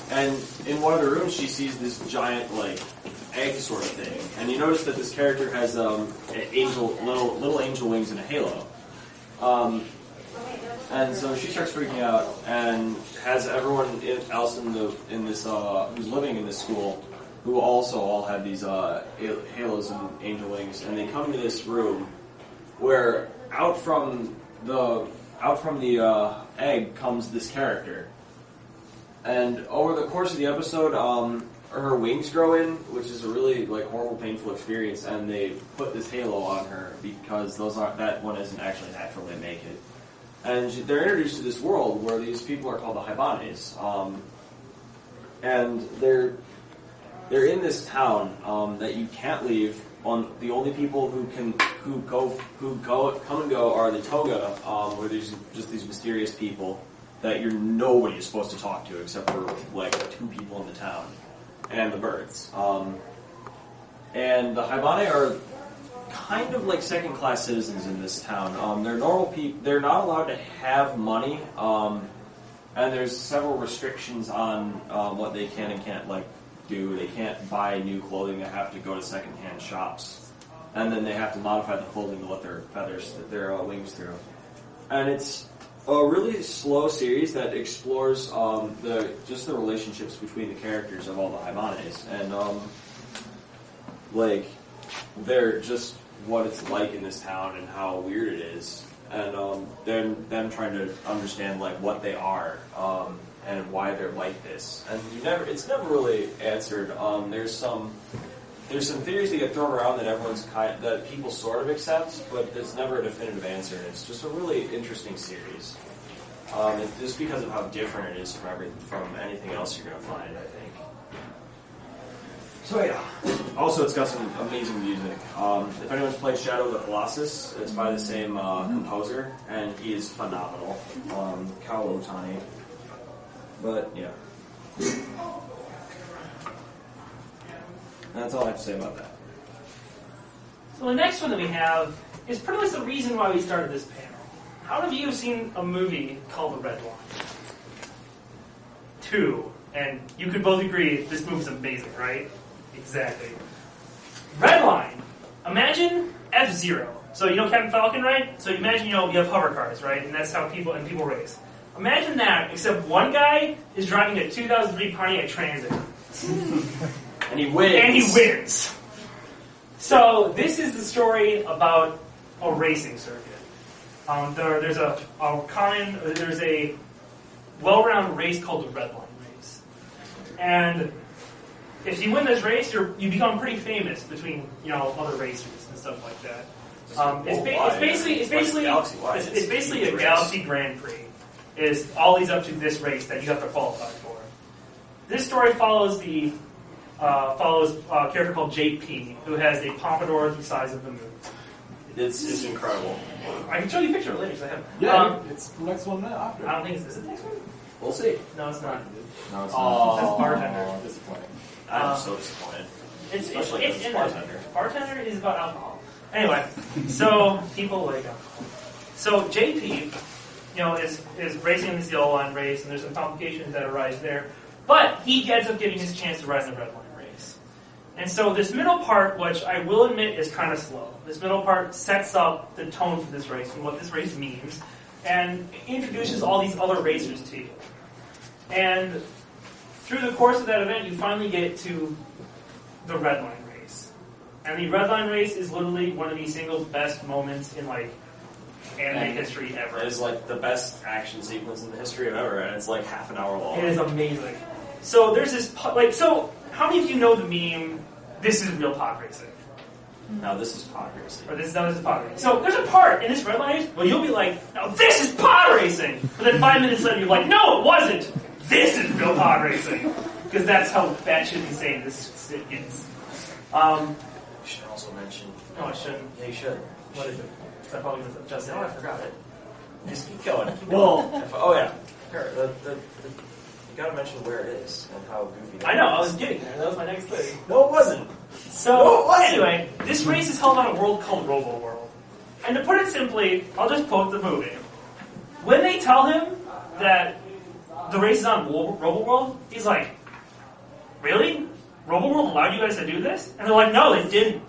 And in one of the rooms, she sees this giant, like, egg sort of thing. And you notice that this character has little angel wings and a halo. And so she starts freaking out and has everyone else in this who's living in this school who also all have these halos and angel wings. And they come to this room where out from the egg comes this character. And over the course of the episode, her wings grow in, which is a really like horrible, painful experience, and they put this halo on her because that one isn't actually natural. They make it, and they're introduced to this world where these people are called the Haibanes, and they're in this town that you can't leave. The only people who come and go are the Toga, where there's just these mysterious people that nobody is supposed to talk to except for like 2 people in the town, and the birds. And the Haibane are kind of like second-class citizens in this town. They're normal people. They're not allowed to have money, and there's several restrictions on what they can and can't like do. They can't buy new clothing. They have to go to second-hand shops, and then they have to modify the clothing to let their wings through. And it's a really slow series that explores the relationships between the characters of all the Haibanes, and like they're just what it's like in this town and how weird it is, and then them trying to understand like what they are and why they're like this, and it's never really answered. There's some theories that get thrown around that people sort of accept, but there's never a definitive answer. And it's just a really interesting series, just because of how different it is from anything else you're going to find, I think. So yeah. Also, it's got some amazing music. If anyone's played Shadow of the Colossus, it's by the same composer, and he is phenomenal. Kao Otani. But yeah. That's all I have to say about that. So the next one that we have is pretty much the reason why we started this panel. How many of you have seen a movie called The Red Line? 2. And you could both agree this movie's amazing, right? Exactly. Red Line. Imagine F-Zero. So you know Captain Falcon, right? So imagine you have hover cars, right? And that's how people race. Imagine that, except one guy is driving a 2003 Pontiac Transit. And he wins. And he wins. So this is the story about a racing circuit. There's a well-rounded race called the Red Line race, and if you win this race, you become pretty famous between other racers and stuff like that. It's basically a Galaxy Grand Prix. Is all leads up to this race that you have to qualify for. This story follows a character called JP, who has a pompadour the size of the moon. It's incredible. I can show you a picture later, because I have. Yeah, it's the next one after. I don't think it's the next one. We'll see. No, it's not. No, it's Oh, That's Bartender. disappointing. I'm so disappointed. Especially It's as in bartender. there. Bartender is about alcohol. Anyway, so people like alcohol. So JP, is racing in this yellow line race, and there's some complications that arise there. But he ends up getting his chance to ride in the red line race. And so this middle part, which I will admit is kind of slow, this middle part sets up the tone for this race and what this race means, and introduces all these other racers to you. And through the course of that event, you finally get to the red line race. And the red line race is literally one of the single best moments in like anime history ever. It is like the best action sequence in the history of ever, and it's like half an hour long. It is amazing. So there's this so how many of you know the meme? This is real pod racing. Now this is pod racing. Or this is pod racing. So there's a part in this red line race where you'll be like, "No, this is pod racing," but then 5 minutes later you're like, "No, it wasn't. This is real pod racing," because that's how batshit insane this shit gets. You should also mention. No, I shouldn't. Yeah, you should. What is it? I probably just No, I forgot it. Just keep going. Well, Oh yeah. Here, you gotta mention where it is and how goofy. I know. I was getting there. That was my next thing. No, it wasn't. So anyway, this race is held on a world called Robo World. And to put it simply, I'll just quote the movie. When they tell him that the race is on Robo World, he's like, "Really? Robo World allowed you guys to do this?" And they're like, "No, they didn't."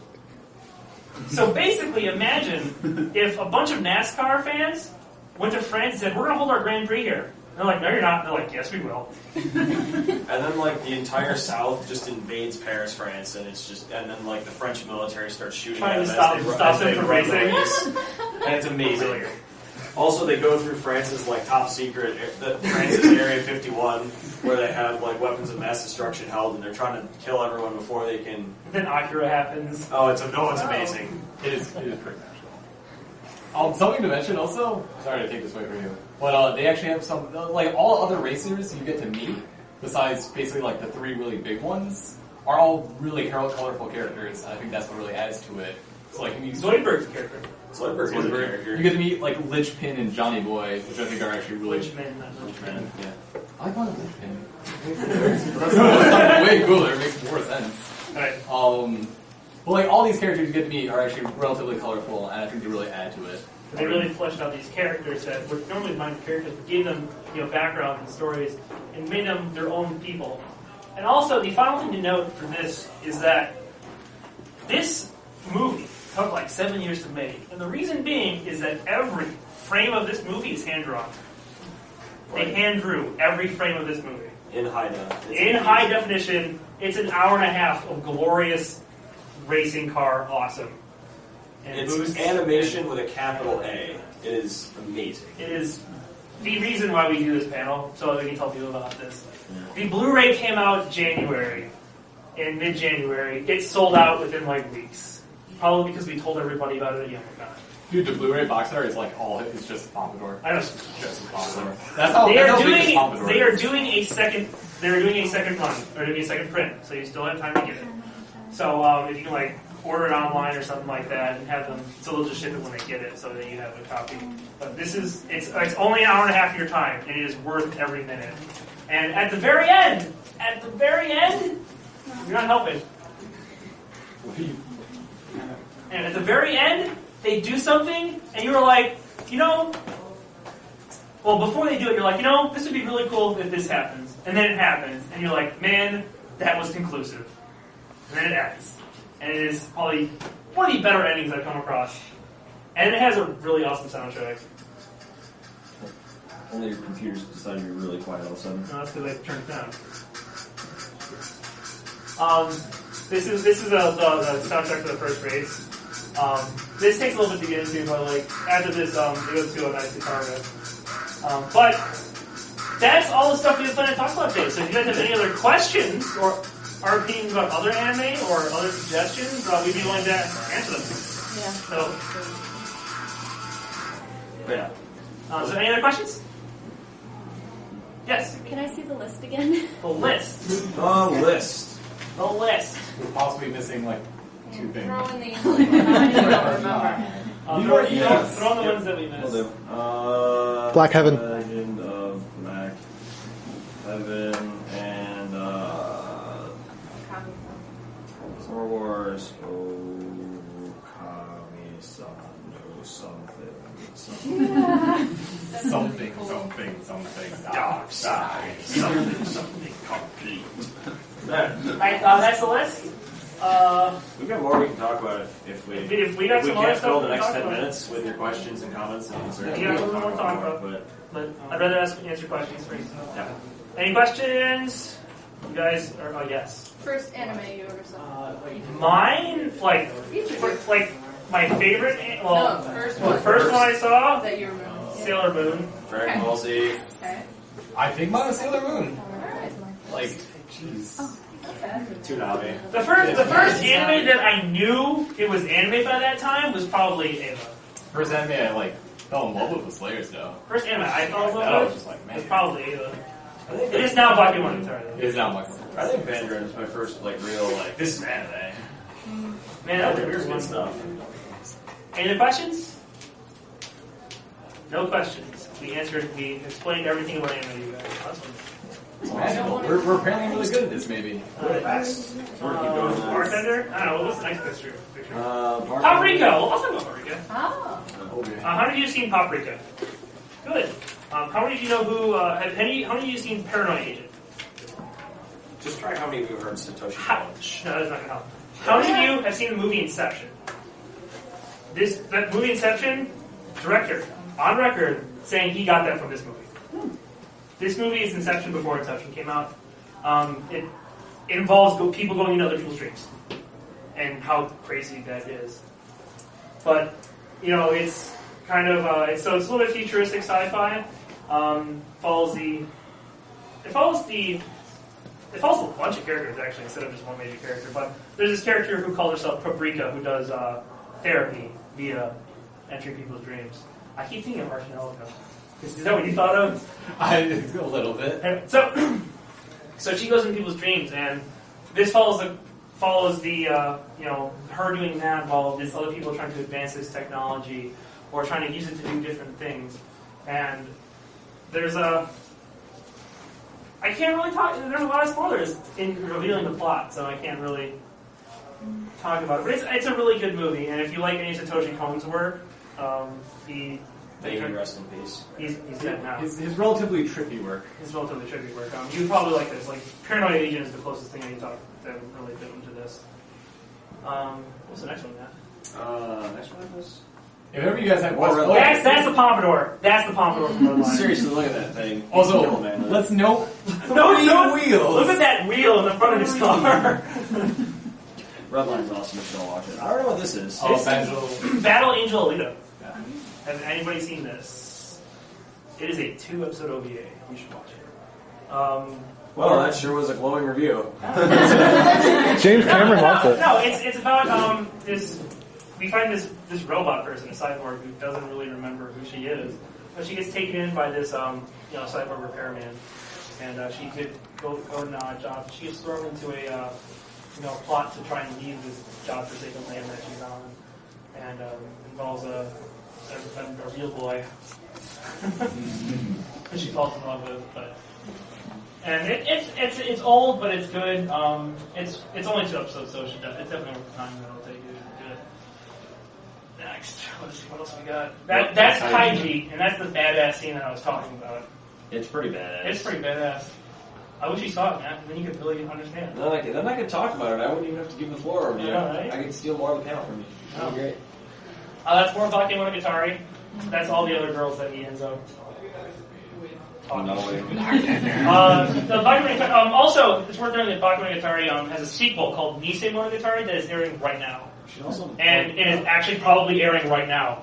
So basically, imagine if a bunch of NASCAR fans went to France and said, "We're going to hold our Grand Prix here." And they're like, "No, you're not." And they're like, "Yes, we will." And then like the entire South just invades Paris, France, and then like the French military starts shooting Trying at to them stop as they them from run the racing. race. And it's amazing. Also, they go through France's like top secret, France's Area 51, where they have like weapons of mass destruction held, and they're trying to kill everyone before they can. Then Akira happens. Oh, it's amazing. it is pretty magical. Something to mention also, sorry to take this away from you, but they actually have some, like all other racers you get to meet, besides basically like the 3 really big ones, are all really colorful characters, and I think that's what really adds to it. So like, you Zoidberg's a character. Zoidberg is a character. You get to meet like Lichpin and Johnny Boy, which I think are actually really... Lichman, not Lichman. Yeah. I like calling him Lichpin. That's way cooler, it makes more sense. Right. But like all these characters you get to meet are actually relatively colorful, and I think they really add to it. They really fleshed out these characters that were normally minor characters, but gave them background and stories, and made them their own people. And also, the final thing to note for this is that this movie took like 7 years to make, and the reason being is that every frame of this movie is hand drawn. They hand drew every frame of this movie In high def. in high definition. It's an hour and a half of glorious racing car awesome. And It's boosts. animation with a capital A. It is amazing. It is the reason why we do this panel, so that we can tell people about this. The Blu-ray came out in mid-January. It sold out within like weeks. Probably because we told everybody about it at Almacon. Dude, the Blu-ray box art is like all, it's just Pompadour. I don't. Just Pompadour. That's how, They that's are how big this doing. Pompadour They are is. doing a second. They're doing a second run. They're doing a second print. So you still have time to get it. So if you can like order it online or something like that and have them, so they'll just ship it when they get it, so that you have a copy. But this is it's only an hour and a half of your time, and it is worth every minute. And at the very end, you're not helping. And at the very end, they do something, and you're like, well, before they do it, you're like, this would be really cool if this happens. And then it happens, and you're like, man, that was conclusive. And then it ends. And it is probably one of the better endings I've come across. And it has a really awesome soundtrack. Only your computer's decided to be really quiet all of a sudden. No, that's because I turned it down. This is the soundtrack for the first race. This takes a little bit to get into, but like after this, it goes to a nice guitar riff. But that's all the stuff we have planned to talk about today. So if you guys have any other questions or are opinions about other anime or other suggestions, we'd be willing to answer them. Yeah. So, so any other questions? Yes. Can I see the list again? The list. The list. The list. We're possibly missing like 2 things. Throw in the I don't remember. Throw in the ones that we missed. Will do. Black Heaven. Legend of Black Heaven and Star Wars. Okami-san no something. Something. Dark side. Something complete. Alright, that's the list. We've got more we can talk about if we got some other can't stuff fill we the can next talk 10 about. minutes with your questions and comments and concerns. Yeah, we can we'll talk about but But I'd rather answer questions first. yeah. Any questions? You guys are, oh yes. First anime you ever saw? Mine, like my favorite, well, No, first the one. first one I saw, That you remember. Sailor Moon. Dragon Ball Z. Okay. I think mine was Sailor Moon. Alright. Like, jeez. Okay. Toonami. The first anime that I knew it was anime by that time was probably Ava. First anime I like fell in love with was Slayers though. First anime I fell in That love was with just like, was man. probably Ava. It is now Pokemon Guitar. It is now my I think Vandren is my first like real like this is anime. Man, that was There's weird good stuff. Any other questions? No questions. We explained everything about anime to you guys. Awesome. It's magical. We're apparently really good at this, maybe. Next. We're gonna keep going. Bartender? I don't know. What's the next picture? Bartender. Paprika. Well, I'll talk about Paprika. Oh. Okay. How many of you have seen Paprika? Good. How many of you know who? How many of you have seen Paranoid Agent? Just try how many of you have heard Satoshi How, Kon. shh, no, that's not gonna help. How many of you have seen the movie Inception? That movie Inception, director on record saying he got that from this movie. This movie is Inception before Inception came out. It involves people going into other people's dreams and how crazy that is. But it's kind of it's a little bit futuristic sci-fi. Follows a bunch of characters actually instead of just one major character. But there's this character who calls herself Paprika who does therapy via entering people's dreams. I keep thinking of Archanelica. Is that what you thought of? A little bit. And so she goes in people's dreams, and this follows the her doing that while there's other people trying to advance this technology or trying to use it to do different things. And there's I can't really talk. There's a lot of spoilers in revealing the plot, so I can't really talk about it. But it's a really good movie, and if you like any of Satoshi Kon's work, May he rest in peace. he's dead now. His relatively trippy work. It's relatively trippy work. You would probably like this. Like Paranoid Agent is the closest thing I can talk that really fit into this. What's the next one, Matt? Next one is. If ever you guys have More questions, related. That's the Pompadour. That's the Pompadour from Red Line. Seriously, look at that thing. also, Kill a man with it. let's note No, wheels. Look at that wheel in the front of his car. Redline's awesome if you don't watch it. I don't know what this is. Oh, Banjo. Battle Angel Alita. Has anybody seen this? It is a 2-episode OVA. You should watch it. Well, that sure was a glowing review. James Cameron wants it. No, it's about this. We find this robot person, a cyborg, who doesn't really remember who she is, but she gets taken in by this cyborg repairman, and she could go on a job. She gets thrown into a plot to try and leave this godforsaken land that she's on, and involves a real boy that she falls in love with, and it's old, but it's good. It's only 2 episodes, so it's definitely worth the time that it'll take you to do it. Next, what else we got? That's Kaiji, and that's the badass scene that I was talking about. It's pretty badass. It's pretty badass. I wish you saw it, man. Then you could really understand. Then I could talk about it. I wouldn't even have to give the floor over to you. Yeah, right? I could steal more of the panel from you. That'd be great. That's more Pokemon Guitari. That's all the other girls that he ends up talking No to. way. The Pokemon also, it's worth noting that Pokemon Guitari has a sequel called Nisei Monogatari that is airing right now. And it is actually probably airing right now.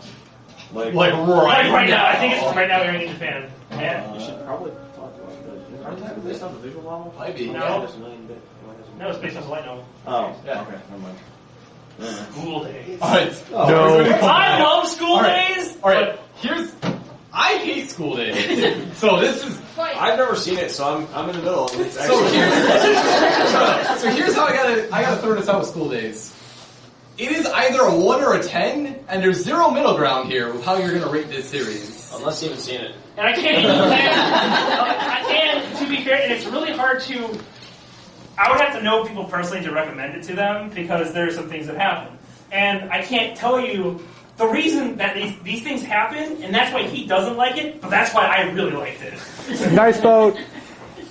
Like Right now. I think it's right now airing in Japan. And we should probably talk about that. Aren't they based off a visual novel? Might be. No. There's a million bit. no, it's based on the light novel. Oh, Yeah. okay, never mind. School days. Alright. No. I love school Alright. days. Alright, I hate school days. So this is I've never seen it, so I'm in the middle. It's so actually, here's how I gotta throw this out with school days. It is either a 1 or a 10, and there's zero middle ground here with how you're gonna rate this series. unless you haven't seen it. And I can't even and to be fair, and it's really hard to. I would have to know people personally to recommend it to them because there are some things that happen, and I can't tell you the reason that these things happen, and that's why he doesn't like it. But that's why I really liked it. Nice boat.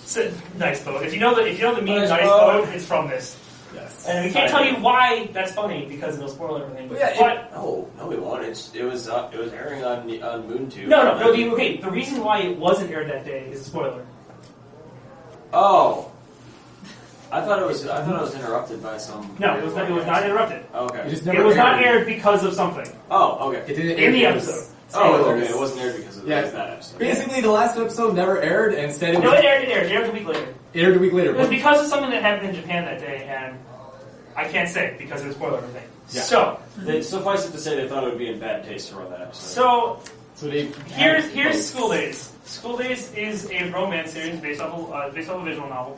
So, nice boat. If you know the meme Nice nice boat. boat, it's from this. Yes. And we can't tell you why that's funny because it'll spoil everything. But yeah, But no, we won't. It was airing on MoonTube. no. Okay, the reason why it wasn't aired that day is a spoiler. Oh, I thought it was interrupted by some. No, it was not interrupted. Okay. It was not aired because of something Oh, okay. It didn't in the air because- episode. Oh, okay. It wasn't aired because of Yeah. that episode. Basically, the last episode never aired, and instead it No, was it aired. It aired a week later. aired a week later. It was But because of something that happened in Japan that day, and I can't say because it would spoil everything. Yeah. So, Suffice it to say, they thought it would be in bad taste to run that episode. so they here's School Days. School Days is a romance series based off a visual novel,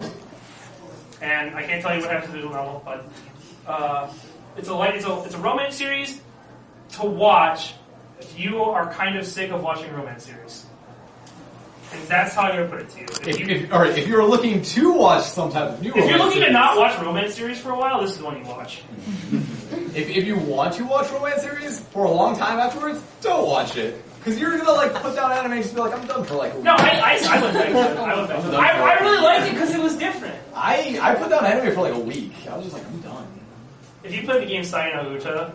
and I can't tell you what happens in the visual novel, but it's a romance series to watch if you are kind of sick of watching romance series. And that's how I'm going to put it to you. if you're looking to watch some type of new If you're romance looking to series, not watch romance series for a while, this is the one you watch. if you want to watch romance series for a long time afterwards, don't watch it. Because you're gonna like put down anime and just be like, I'm done for like a week. No, I went back to it. I really liked it because it was different. I put down anime for like a week. I was just like, I'm done. If you play the game Sai no Uta,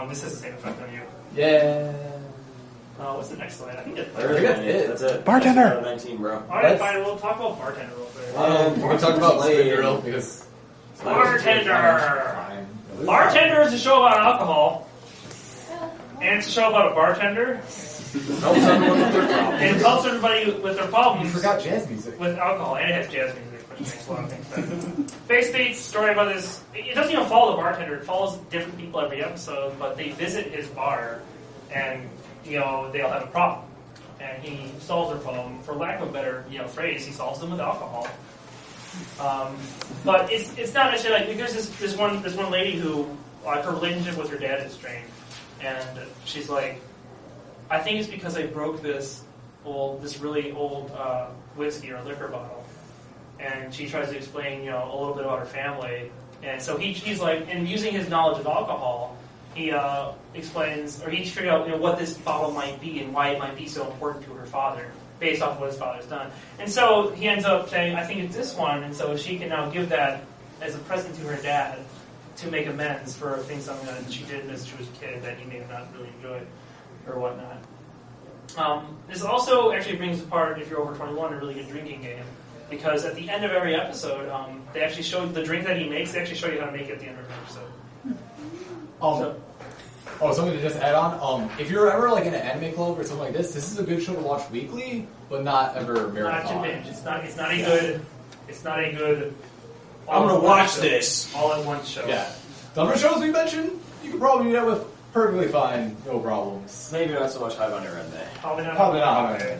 this has the same effect on you. Yeah. What's the next slide? I think that's I think that's it. That's it. Bartender. That's 19, bro. Alright, fine, we'll talk about Bartender real quick. We can talk about Spin Girl because Bartender! Bartender is a show about alcohol. And it's a show about a bartender. And it helps everybody with their problems. You forgot jazz music. With alcohol, and it has jazz music, which makes a lot of things better. Face State's story about this, it doesn't even follow the bartender, it follows different people every episode, but they visit his bar, and, they all have a problem. And he solves their problem, for lack of a better, phrase, he solves them with alcohol. But it's not necessarily like, there's this one lady who, her relationship with her dad is strained, and she's like, I think it's because I broke this really old whiskey or liquor bottle, and she tries to explain, a little bit about her family, and so he's like, and using his knowledge of alcohol, he explains, or he figured out, what this bottle might be and why it might be so important to her father, based off of what his father's done, and so he ends up saying, I think it's this one, and so she can now give that as a present to her dad to make amends for things that she did as she was a kid that he may have not really enjoyed or whatnot. This also actually brings apart, if you're over 21, a really good drinking game, because at the end of every episode, they actually show the drink that he makes. They actually show you how to make it at the end of every episode. Something to just add on. If you're ever like in an anime club or something like this is a good show to watch weekly, but not ever marathon. Not to binge. It's not a good. It's not a good. I'm gonna watch this all in one show. Yeah. The other shows we mentioned, you could probably do that with perfectly fine, no problems. Maybe not so much High on your end there. Probably not. Okay.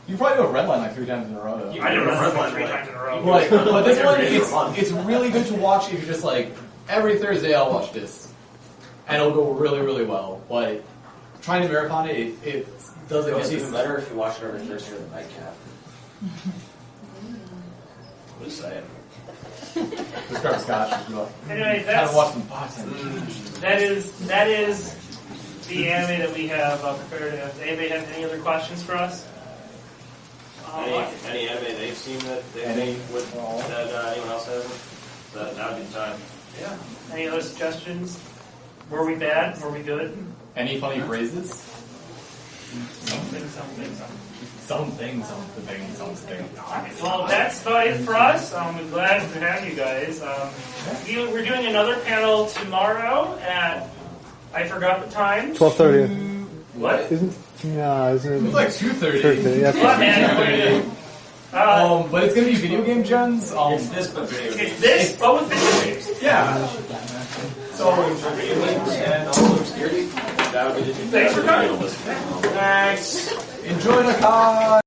You probably do a Redline like 3 times in a row. Though. I did Redline 3 times in a row. But this one, it's really good to watch if you're just like, every Thursday I'll watch this. And it'll go really, really well. But trying to marathon it doesn't get It's even this. better if you watch it every Thursday with a nightcap. Just saying. Just grab a scotch. Anyway, kind of watch some boxing. That is the anime that we have prepared. Does anybody have any other questions for us? Any anime they've seen that anyone else hasn't? That would be the time. Yeah. Any other suggestions? Were we bad? Were we good? Any funny phrases? Something. Well, that's about it for us. I'm glad to have you guys. We're doing another panel tomorrow at, I forgot the time. 12:30. What? Isn't it? It's like 2:30. Thursday, yeah. What, man? What are you doing? But it's gonna be video game gens. It's this, but video games. It's this, but with video games. Yeah. So, video games and also obscurity. That would be the two. Thanks for coming. Thanks. Enjoy the con.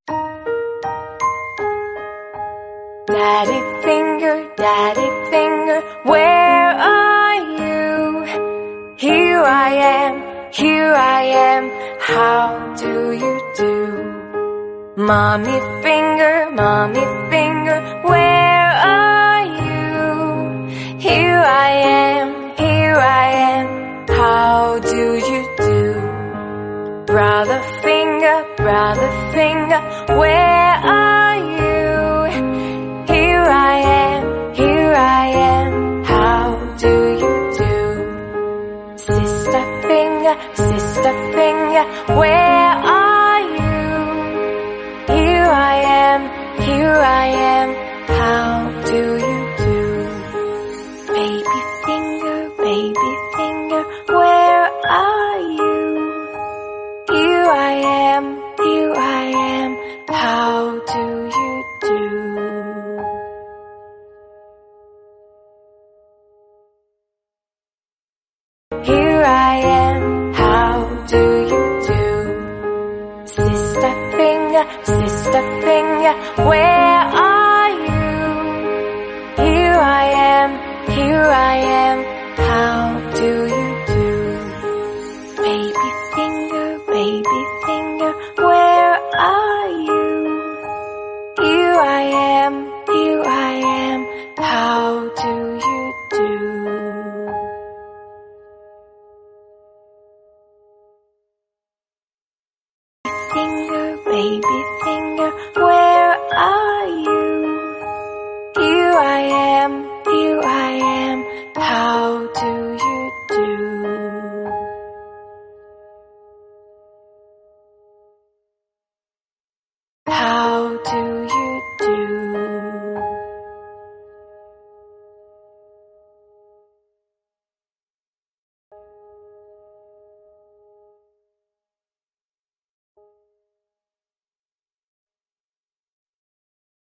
Daddy finger, where are you? Here I am, how do you do? Mommy finger, where are you? Here I am, how do you do? Brother finger, where are you? Here I am, how do Where